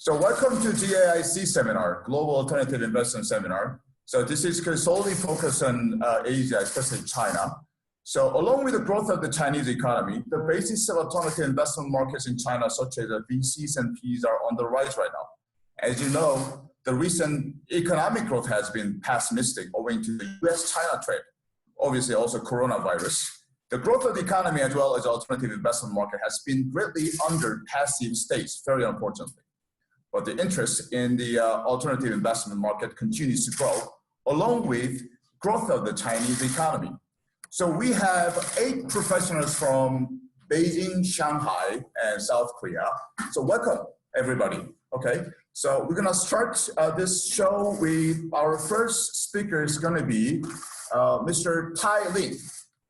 So welcome to GAIC seminar, Global Alternative Investment Seminar. So this is solely focused on Asia, especially China. So along with the growth of the Chinese economy, the basis of alternative investment markets in China, such as VCs and Ps, are on the rise right now. As you know, the recent economic growth has been pessimistic owing to the US-China trade, obviously also coronavirus. The growth of the economy as well as alternative investment market has been greatly under passive states, very unfortunately. But the interest in the alternative investment market continues to grow, along with growth of the Chinese economy. So we have 8 professionals from Beijing, Shanghai, and South Korea. So welcome, everybody, okay? So we're gonna start this show with our first speaker is gonna be Mr. Tai Lin.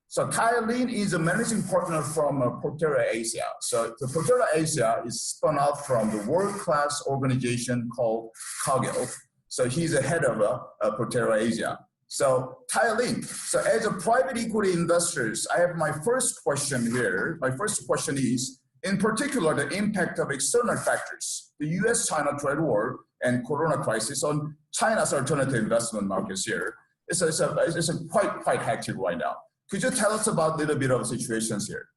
So Tai Lin is a managing partner from Proterra Asia. So the Proterra Asia is spun out from the world-class organization called CAGIL. So he's the head of Proterra Asia. So Tai Lin, so as a private equity investors, I have my first question here. My first question is, in particular, the impact of external factors, the US-China trade war and corona crisis on China's alternative investment markets here. It's quite hectic right now. Could you tell us about a little bit of situations here?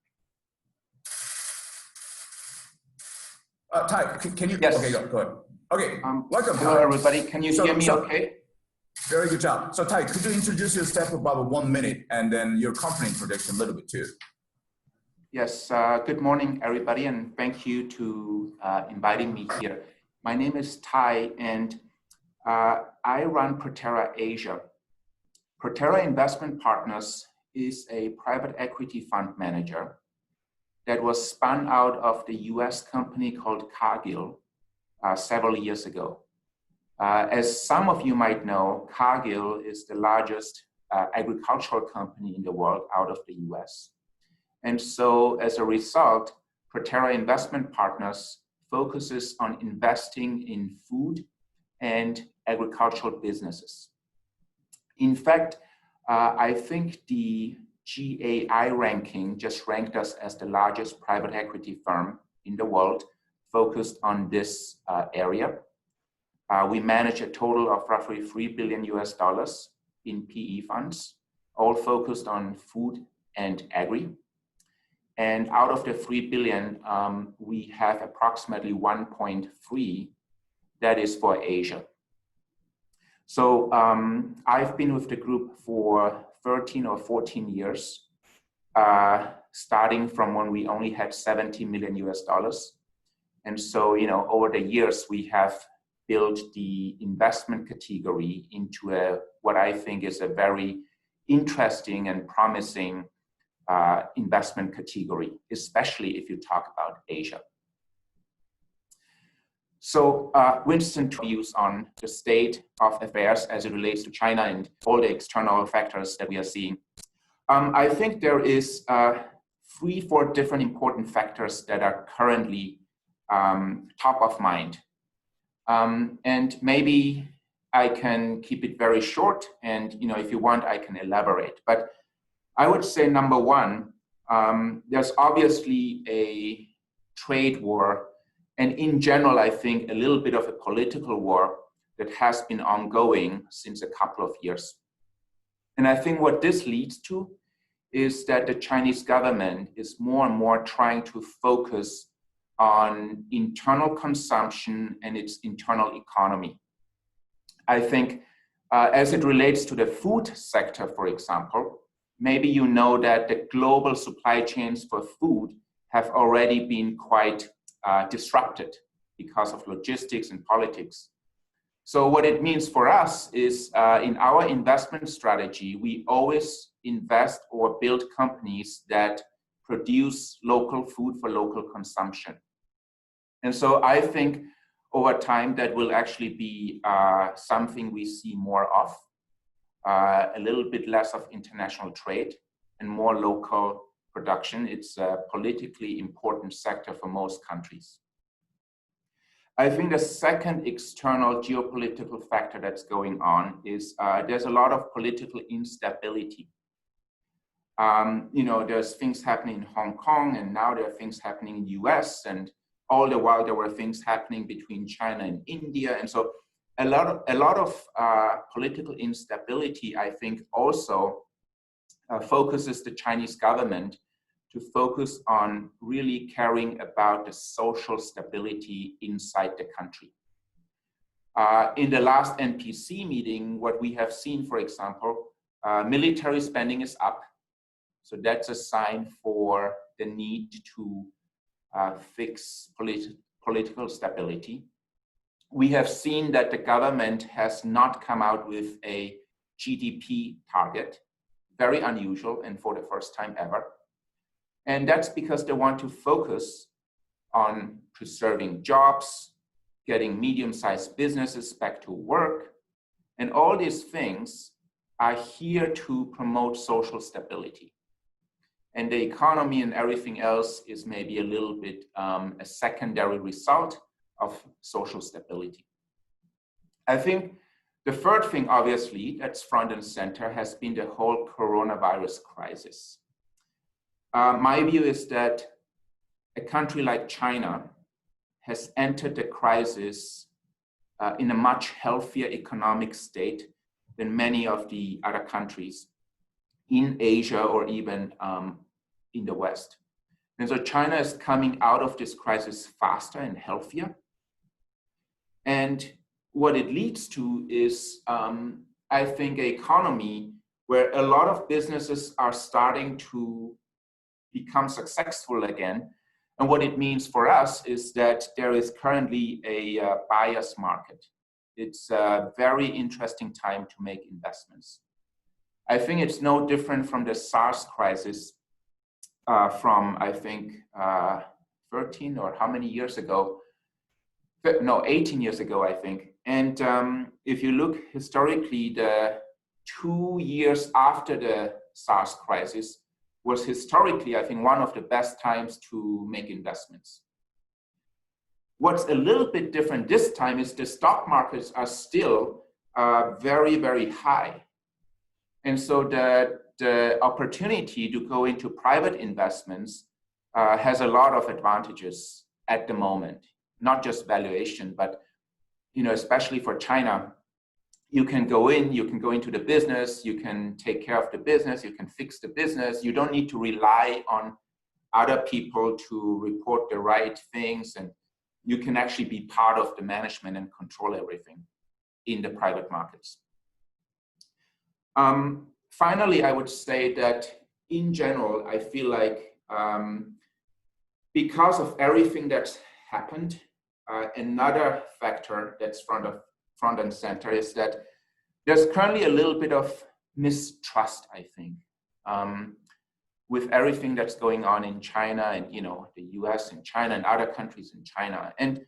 Tai, can you? Yes. Okay, go ahead. Okay, welcome. Hello, everybody. Can you hear me okay? Very good job. So Tai, could you introduce yourself for about 1 minute and then your company introduction a little bit too? Yes, good morning, everybody, and thank you to inviting me here. My name is Tai, and I run Proterra Asia. Proterra Investment Partners is a private equity fund manager that was spun out of the US company called CAGIL several years ago. As some of you might know, CAGIL is the largest agricultural company in the world out of the US. And so as a result, Proterra Investment Partners focuses on investing in food and agricultural businesses. In fact, I think the GAI ranking just ranked us as the largest private equity firm in the world focused on this area. We manage a total of roughly $3 billion in PE funds, all focused on food and agri. And out of the 3 billion, we have approximately 1.3 that is for Asia. So I've been with the group for 13 or 14 years, starting from when we only had $70 million. And so, you know, over the years, we have built the investment category into what I think is a very interesting and promising investment category, especially if you talk about Asia. So Winston views on the state of affairs as it relates to China and all the external factors that we are seeing. I think there is 3-4 different important factors that are currently top of mind. And maybe I can keep it very short, and you know, if you want, I can elaborate. But I would say number one, there's obviously a trade war, and in general, I think a little bit of a political war that has been ongoing since a couple of years. And I think what this leads to is that the Chinese government is more and more trying to focus on internal consumption and its internal economy. I think as it relates to the food sector, for example, maybe you know that the global supply chains for food have already been quite disrupted because of logistics and politics. So what it means for us is in our investment strategy, we always invest or build companies that produce local food for local consumption. And so I think over time that will actually be something we see more of, a little bit less of international trade and more local production. It's a politically important sector for most countries. I think the second external geopolitical factor that's going on is there's a lot of political instability. You know, there's things happening in Hong Kong, and now there are things happening in the US, and all the while there were things happening between China and India. And so a lot of political instability, I think, also focuses the Chinese government to focus on really caring about the social stability inside the country. In the last NPC meeting, what we have seen, for example, military spending is up. So that's a sign for the need to fix political stability. We have seen that the government has not come out with a GDP target, very unusual and for the first time ever. And that's because they want to focus on preserving jobs, getting medium-sized businesses back to work. And all these things are here to promote social stability. And the economy and everything else is maybe a little bit a secondary result of social stability. I think the third thing, obviously, that's front and center has been the whole coronavirus crisis. My view is that a country like China has entered the crisis in a much healthier economic state than many of the other countries in Asia or even in the West. And so China is coming out of this crisis faster and healthier. And what it leads to is, I think, an economy where a lot of businesses are starting to become successful again. And what it means for us is that there is currently a buyer's market. It's a very interesting time to make investments. I think it's no different from the SARS crisis from, I think, 13 or how many years ago? No, 18 years ago, I think. And if you look historically, the 2 years after the SARS crisis was historically, I think, one of the best times to make investments. What's a little bit different this time is the stock markets are still very, very high. And so the opportunity to go into private investments has a lot of advantages at the moment, not just valuation, but especially for China, you can go into the business, you can take care of the business, you can fix the business. You don't need to rely on other people to report the right things, and you can actually be part of the management and control everything in the private markets. Finally, I would say that in general, I feel like because of everything that's happened, another factor that's front and center is that there's currently a little bit of mistrust, I think, with everything that's going on in China and the US and China and other countries in China. And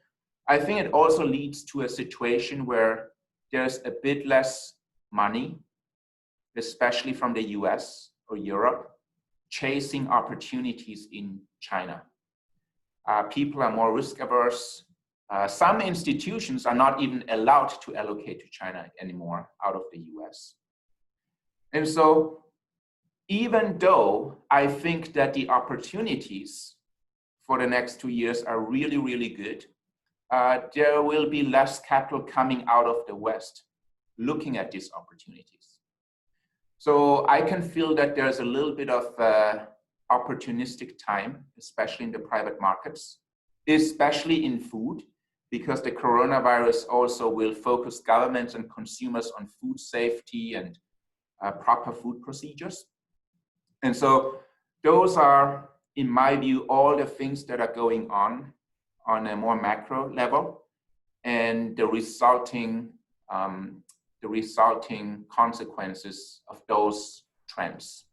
I think it also leads to a situation where there's a bit less money, especially from the US or Europe, chasing opportunities in China. People are more risk averse. Some institutions are not even allowed to allocate to China anymore out of the US. And so even though I think that the opportunities for the next 2 years are really, really good, there will be less capital coming out of the West looking at these opportunities. So I can feel that there's a little bit of opportunistic time, especially in the private markets, especially in food, because the coronavirus also will focus governments and consumers on food safety and proper food procedures. And so those are, in my view, all the things that are going on a more macro level, and the resulting consequences of those trends.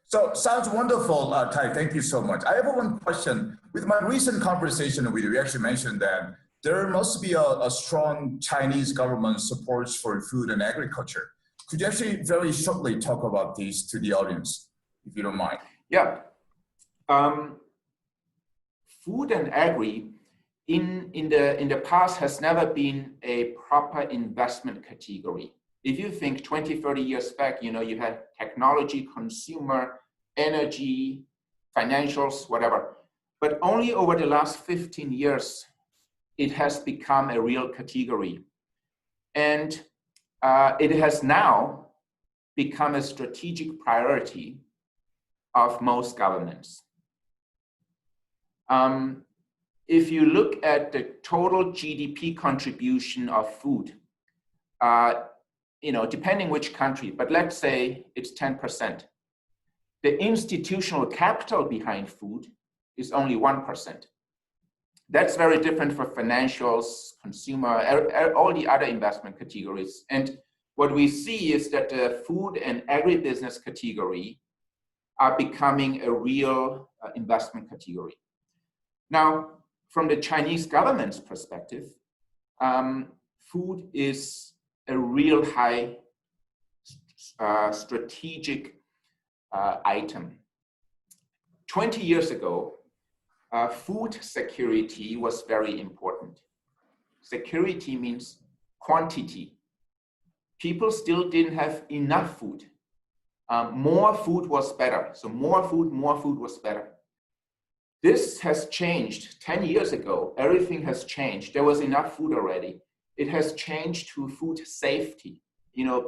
So sounds wonderful, Tai. Thank you so much. I have one question. With my recent conversation with you, we actually mentioned that there must be a strong Chinese government support for food and agriculture. Could you actually very shortly talk about these to the audience, if you don't mind? Yeah. Food and agri in the past has never been a proper investment category. If you think 20, 30 years back, you had technology, consumer, energy, financials, whatever. But only over the last 15 years, it has become a real category. And it has now become a strategic priority of most governments. If you look at the total GDP contribution of food, depending which country, but let's say it's 10%. The institutional capital behind food is only 1%. That's very different for financials, consumer, all the other investment categories. And what we see is that the food and agribusiness category are becoming a real investment category. Now, from the Chinese government's perspective, food is a real high strategic item. 20 years ago, food security was very important. Security means quantity. People still didn't have enough food. More food was better. So more food was better. This has changed. 10 years ago, everything has changed. There was enough food already. It has changed to food safety.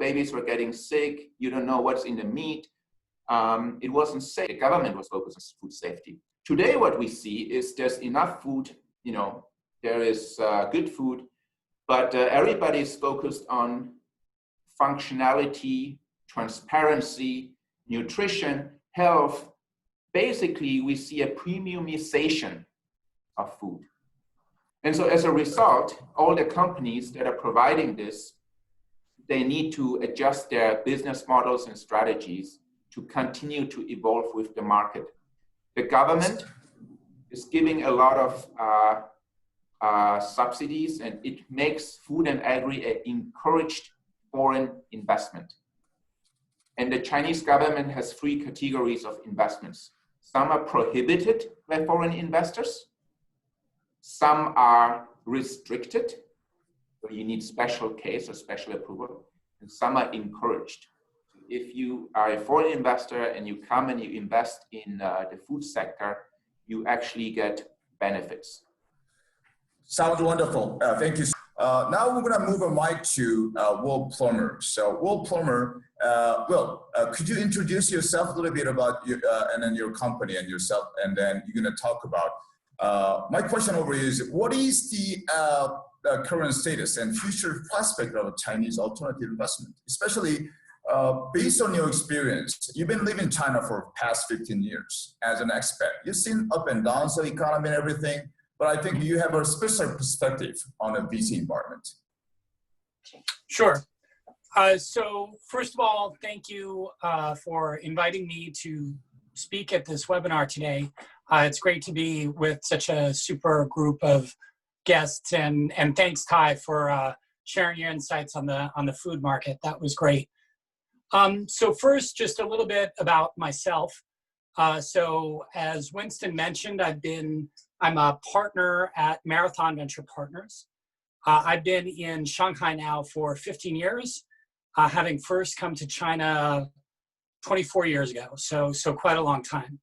Babies were getting sick. You don't know what's in the meat. It wasn't safe. The government was focused on food safety. Today, what we see is there's enough food. There is good food, but everybody is focused on functionality, transparency, nutrition, health. Basically, we see a premiumization of food. And so as a result, all the companies that are providing this, they need to adjust their business models and strategies to continue to evolve with the market. The government is giving a lot of subsidies, and it makes food and agri an encouraged foreign investment. And the Chinese government has 3 categories of investments. Some are prohibited by foreign investors. Some are restricted, so you need special case or special approval. And some are encouraged. If you are a foreign investor and you come and you invest in the food sector, you actually get benefits. Sounds wonderful. Thank you. Now we're going to move a mic to Will Plummer. So Will Plummer, could you introduce yourself a little bit about you, and then your company and yourself, and then you're going to talk about. My question over here is, what is the current status and future prospect of Chinese alternative investment, especially based on your experience? You've been living in China for the past 15 years as an expat. You've seen up and downs of the economy and everything, but I think you have a special perspective on a VC environment. Sure. So first of all, thank you for inviting me to speak at this webinar today. It's great to be with such a super group of guests, and thanks, Ty, for sharing your insights on the food market. That was great. So first, just a little bit about myself. So as Winston mentioned, I'm a partner at Marathon Venture Partners. I've been in Shanghai now for 15 years, having first come to China 24 years ago, so quite a long time,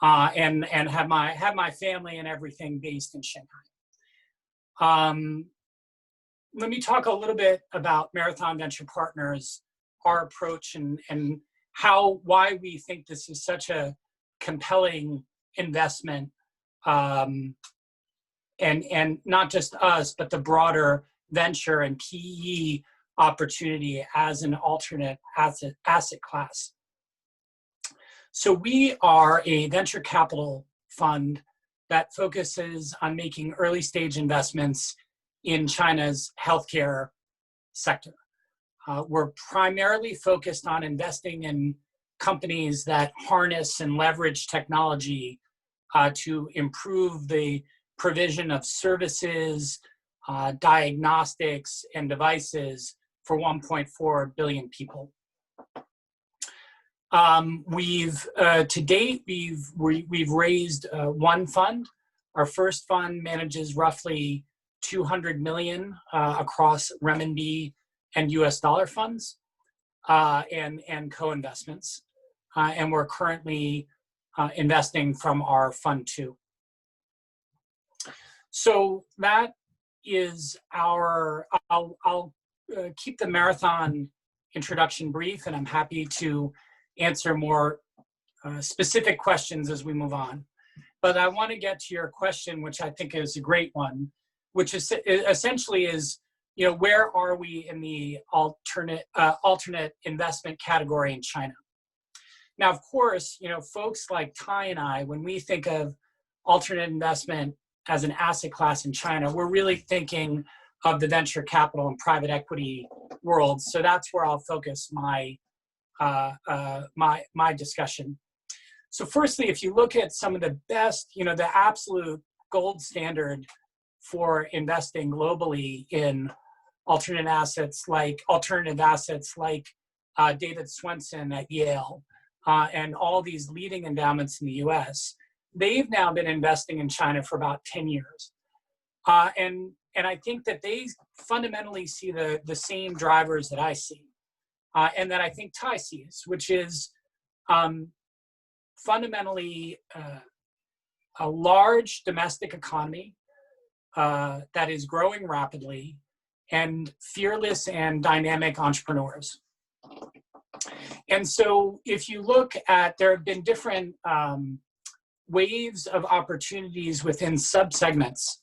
and have my family and everything based in Shanghai. Let me talk a little bit about Marathon Venture Partners, our approach, and why we think this is such a compelling investment, and not just us, but the broader venture and PE opportunity as an alternate asset class. So we are a venture capital fund that focuses on making early stage investments in China's healthcare sector. We're primarily focused on investing in companies that harness and leverage technology to improve the provision of services, diagnostics, and devices for 1.4 billion people. To date, we've raised one fund. Our first fund manages roughly 200 million across renminbi and US dollar funds and co-investments. And we're currently investing from our fund 2. So that is our, I'll keep the marathon introduction brief, and I'm happy to answer more specific questions as we move on. But I want to get to your question, which I think is a great one, which is essentially is, you know, where are we in the alternate investment category in China? Now, of course, you know, folks like Ty and I, when we think of alternate investment as an asset class in China, we're really thinking of the venture capital and private equity world. So that's where I'll focus my my discussion. So firstly, if you look at some of the best, you know, the absolute gold standard for investing globally in alternative assets like David Swenson at Yale and all these leading endowments in the US, they've now been investing in China for about 10 years. And I think that they fundamentally see the same drivers that I see and that I think Ty sees, which is fundamentally a large domestic economy that is growing rapidly and fearless and dynamic entrepreneurs. And so if you look at, there have been different waves of opportunities within subsegments.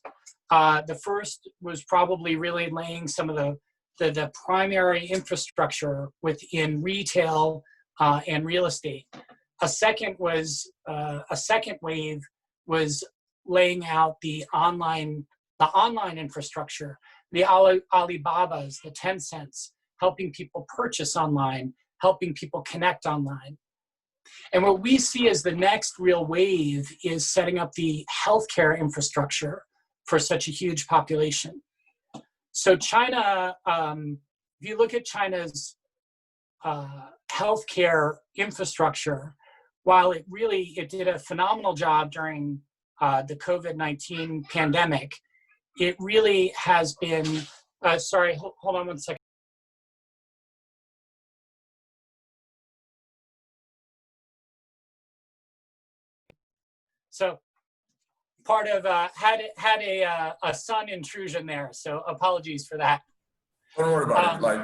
The first was probably really laying some of the primary infrastructure within retail and real estate. A second wave was laying out the online infrastructure, the Alibabas, the Tencents, helping people purchase online, helping people connect online. And what we see as the next real wave is setting up the healthcare infrastructure for such a huge population. So China, if you look at China's healthcare infrastructure, while it did a phenomenal job during the COVID-19 pandemic, it really has been, sorry, hold on one second. So part of, had a sun intrusion there, so apologies for that. Don't worry about it. Like,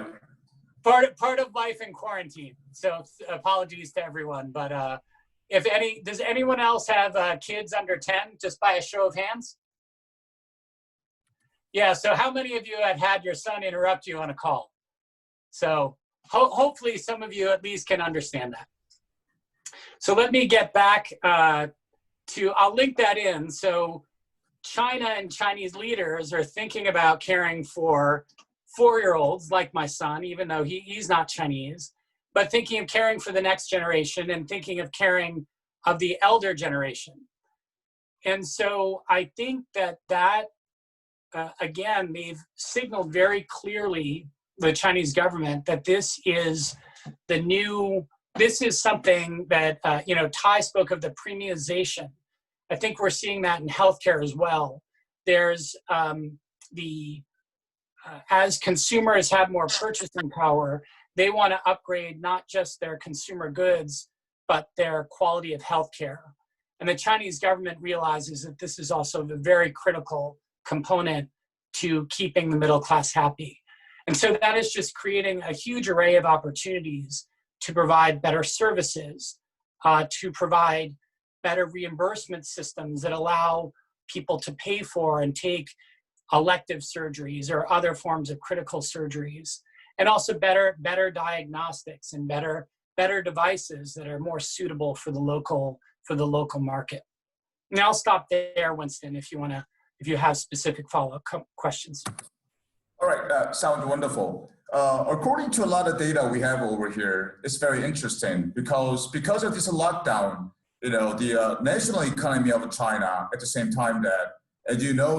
part of life in quarantine, so apologies to everyone. But does anyone else have kids under 10, just by a show of hands? Yeah, so how many of you had your son interrupt you on a call? So hopefully some of you at least can understand that. So let me get back I'll link that in. So China and Chinese leaders are thinking about caring for 4-year-olds like my son, even though he's not Chinese, but thinking of caring for the next generation and thinking of caring of the elder generation. And so I think that again, they've signaled very clearly, the Chinese government, that this is something that, you know, Ty spoke of the premiumization. I think we're seeing that in healthcare as well. There's as consumers have more purchasing power, they want to upgrade not just their consumer goods, but their quality of healthcare. And the Chinese government realizes that this is also a very critical component to keeping the middle class happy. And so that is just creating a huge array of opportunities to provide better services, to provide better reimbursement systems that allow people to pay for and take elective surgeries or other forms of critical surgeries, and also better diagnostics and better devices that are more suitable for the local market. And I'll stop there, Winston, if you have specific follow-up questions. all right, sounds wonderful. According to a lot of data we have over here, it's very interesting because of this lockdown, you know, the national economy of China at the same time that, as you know,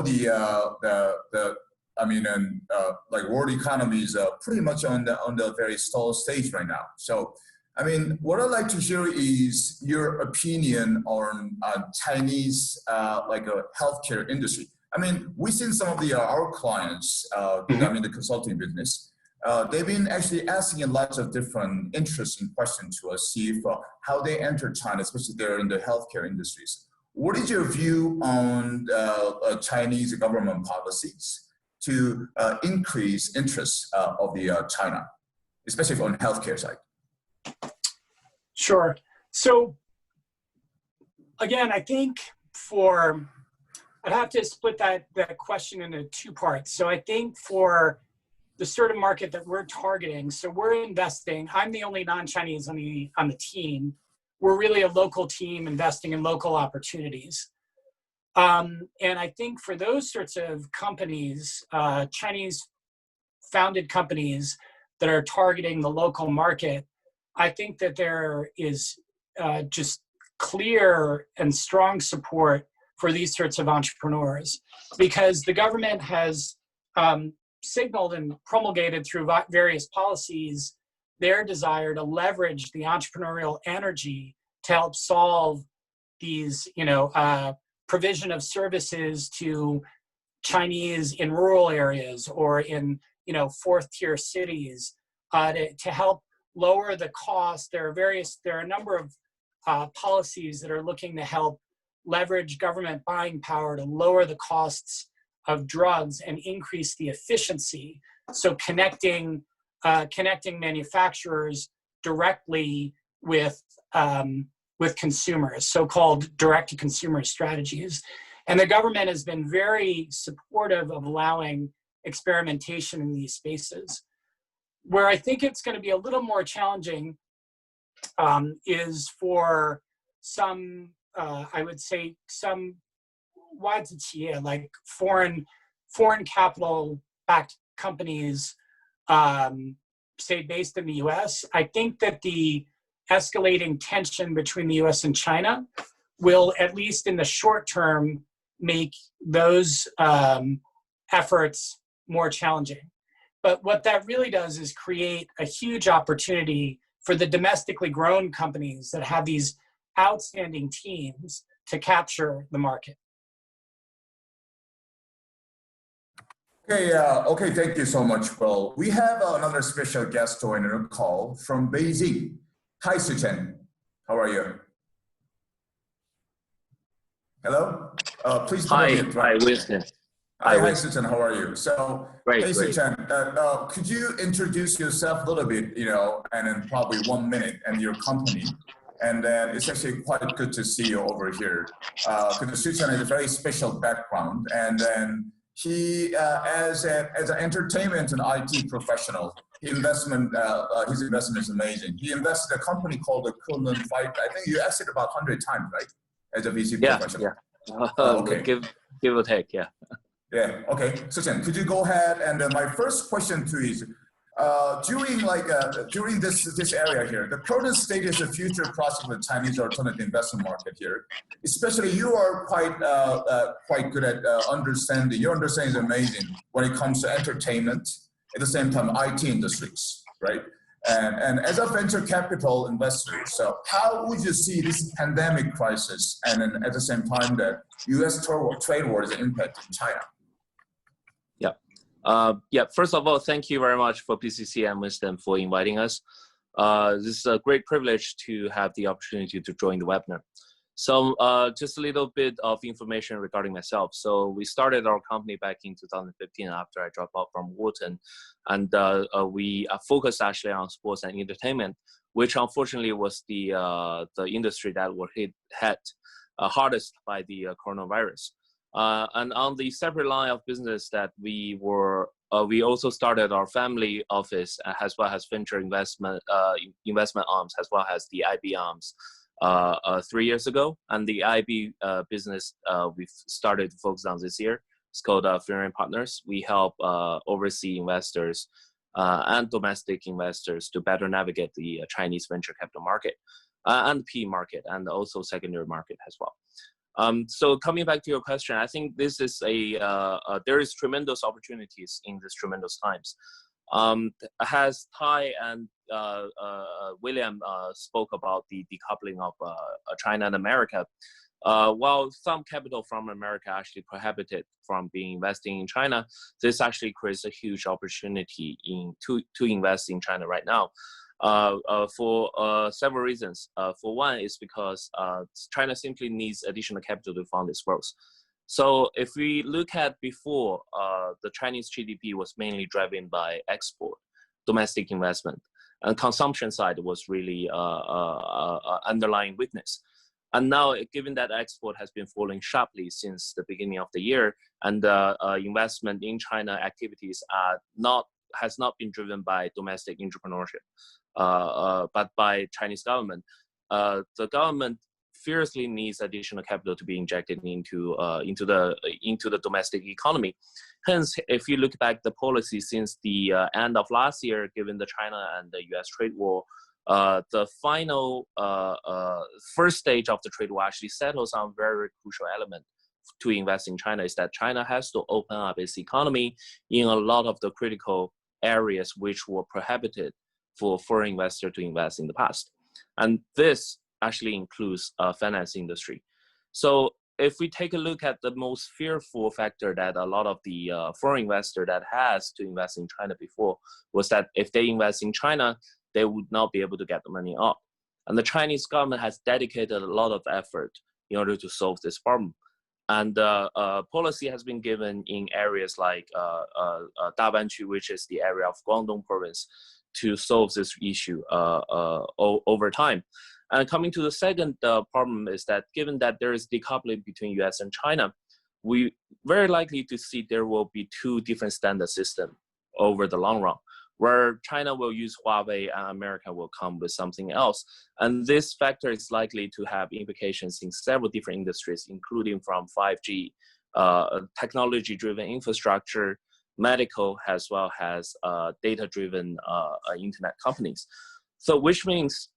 like world economy is pretty much on the very stalled stage right now. So, I mean, what I'd like to hear is your opinion on Chinese like a healthcare industry. I mean, we've seen some of our clients, I mean, the consulting business, they've been actually asking lots of different interesting questions to us, see if, how they enter China, especially they're in the healthcare industries. what is your view on Chinese government policies to increase interest of the China, especially on healthcare side? Sure. So again, I think I'd have to split that question into two parts. So I think for the sort of market that we're targeting, so we're investing, I'm the only non-Chinese on the team. We're really a local team investing in local opportunities. And I think for those sorts of companies, Chinese founded companies that are targeting the local market, I think that there is just clear and strong support for these sorts of entrepreneurs, because the government has signaled and promulgated through various policies their desire to leverage the entrepreneurial energy to help solve these, provision of services to Chinese in rural areas or in, fourth tier cities to help lower the cost. There are a number of policies that are looking to help leverage government buying power to lower the costs of drugs and increase the efficiency. So connecting manufacturers directly with consumers, so-called direct-to-consumer strategies. And the government has been very supportive of allowing experimentation in these spaces. Where I think it's going to be a little more challenging is for some, I would say, some like foreign capital-backed companies, say based in the U.S. I think that the escalating tension between the U.S. and China will, at least in the short term, make those efforts more challenging. But what that really does is create a huge opportunity for the domestically grown companies that have these outstanding teams to capture the market. Okay, thank you so much, Will. We have another special guest joining the call from Beijing. Hi, Sichen. How are you? Hello? Please hi, unmute, right? Hi, Winston. Hi, Sichen. How are you? So, great, hey, great. Sichen, could you introduce yourself a little bit, and in probably 1 minute, and your company? And then it's actually quite good to see you over here. Because Sichen has a very special background, and then he, as an entertainment and IT professional, his investment is amazing. He invested in a company called the Kunlun Fight. I think you asked it about 100 times, right? As a VC professional. Yeah. Okay. Give or take, yeah. Yeah. Okay. Sichen, could you go ahead? And my first question to you is, during this area here, the current status of future prospects of the Chinese alternative investment market here, especially you are quite good at understanding. Your understanding is amazing when it comes to entertainment, at the same time IT industries, right? And as a venture capital investor, so how would you see this pandemic crisis and then at the same time that U.S. trade war is impacting China? First of all, thank you very much for BCC and Winston for inviting us. This is a great privilege to have the opportunity to join the webinar. So just a little bit of information regarding myself. So we started our company back in 2015 after I dropped out from Wharton. And we focused actually on sports and entertainment, which unfortunately was the industry that were hit hardest by the coronavirus. And on the separate line of business that we also started our family office as well as venture investment arms as well as the IB arms 3 years ago. And the IB business we've started to focus on this year. It's called Private Partners. We help overseas investors and domestic investors to better navigate the Chinese venture capital market and PE market and also secondary market as well. So coming back to your question, I think this is there is tremendous opportunities in these tremendous times. As Ty and William spoke about the decoupling of China and America, while some capital from America actually prohibited from being investing in China, this actually creates a huge opportunity to invest in China right now. for several reasons. For one is because China simply needs additional capital to fund its growth. So if we look at before, the Chinese GDP was mainly driven by export, domestic investment, and consumption side was really underlying weakness. And now, given that export has been falling sharply since the beginning of the year, and investment in China activities has not been driven by domestic entrepreneurship, but by Chinese government. The government fiercely needs additional capital to be injected into the domestic economy. Hence, if you look back the policy since the end of last year, given the China and the US trade war, the final first stage of the trade war actually settles on very crucial element to invest in China, is that China has to open up its economy in a lot of the critical areas which were prohibited for foreign investors to invest in the past. And this actually includes finance industry. So if we take a look at the most fearful factor that a lot of the foreign investor that has to invest in China before was that if they invest in China, they would not be able to get the money out. And the Chinese government has dedicated a lot of effort in order to solve this problem. And policy has been given in areas like Dabanqu, which is the area of Guangdong province, to solve this issue over time. And coming to the second problem is that given that there is decoupling between US and China, we very likely to see there will be two different standard systems over the long run, where China will use Huawei and America will come with something else. And this factor is likely to have implications in several different industries, including from 5G, technology-driven infrastructure, medical, as well as data-driven internet companies. So which means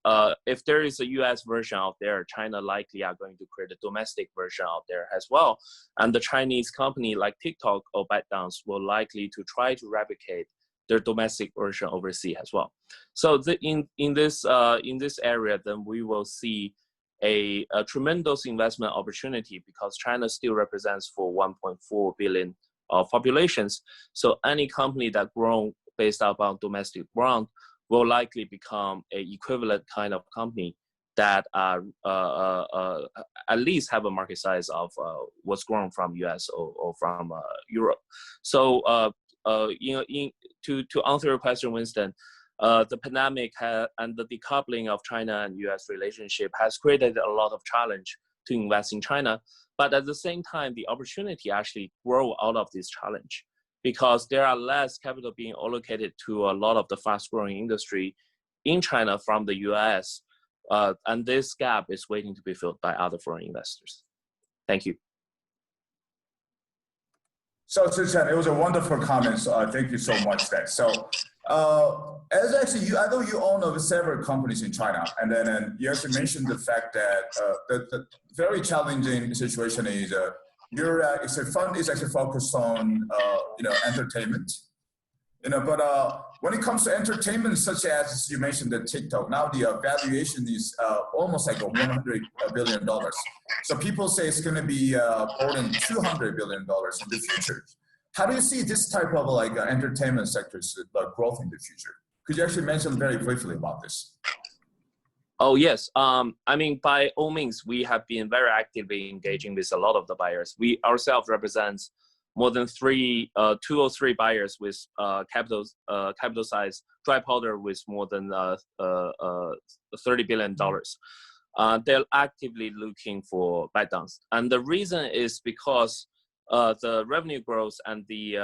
if there is a US version out there, China likely are going to create a domestic version out there as well. And the Chinese company like TikTok or ByteDance will likely to try to replicate their domestic version overseas as well. So in this area, then we will see a tremendous investment opportunity because China still represents for 1.4 billion populations. So any company that grown based upon domestic ground will likely become a equivalent kind of company that at least have a market size of what's grown from US or from Europe. So to answer your question, Winston, the pandemic and the decoupling of China and US relationship has created a lot of challenge to invest in China. But at the same time, the opportunity actually grow out of this challenge, because there are less capital being allocated to a lot of the fast-growing industry in China from the US, and this gap is waiting to be filled by other foreign investors. Thank you. So, Sichen, it was a wonderful comment. So, thank you so much. So, as actually, I know you own over several companies in China, and then you also mentioned the fact that the very challenging situation is your fund is actually focused on entertainment, but when it comes to entertainment, such as you mentioned the TikTok, now the valuation is almost like $100 billion. So people say it's going to be more than $200 billion in the future. How do you see this type of entertainment sector's growth in the future? Could you actually mention very briefly about this? Oh, yes. I mean, by all means, we have been very actively engaging with a lot of the buyers. We ourselves represent more than two or three buyers with capital size, dry powder with more than $30 billion. They're actively looking for ByteDance. And the reason is because the revenue growth and the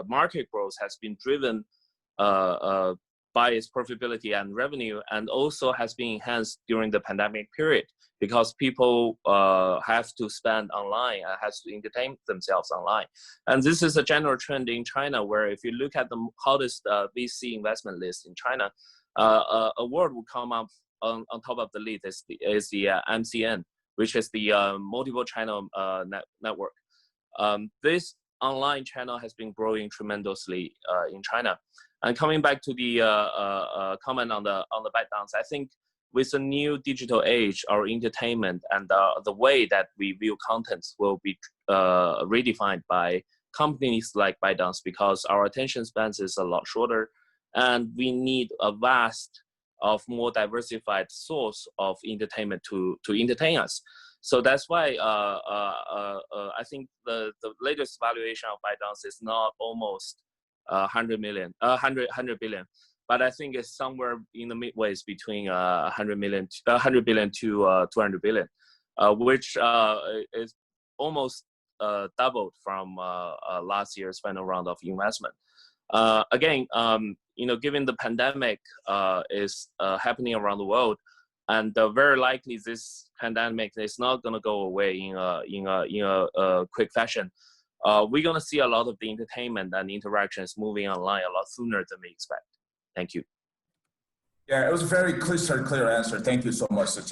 market growth has been driven by its profitability and revenue, and also has been enhanced during the pandemic period, because people have to spend online and has to entertain themselves online. And this is a general trend in China, where if you look at the hottest VC investment list in China, a word will come up on top of the list is the MCN, which is the multiple channel network. This online channel has been growing tremendously in China. And coming back to the comment on the ByteDance, I think with the new digital age, our entertainment and the way that we view contents will be redefined by companies like ByteDance, because our attention span is a lot shorter. and we need a vast of more diversified source of entertainment to entertain us. So that's why I think the latest valuation of ByteDance is not almost 100 billion, but I think it's somewhere in the midways between 100 billion to 200 billion, which is almost doubled from last year's final round of investment. Again, given the pandemic is happening around the world, and very likely this pandemic is not going to go away in a quick fashion. We're going to see a lot of the entertainment and interactions moving online a lot sooner than we expect. Thank you. Yeah, it was a very crystal clear answer. Thank you so much, Sichen.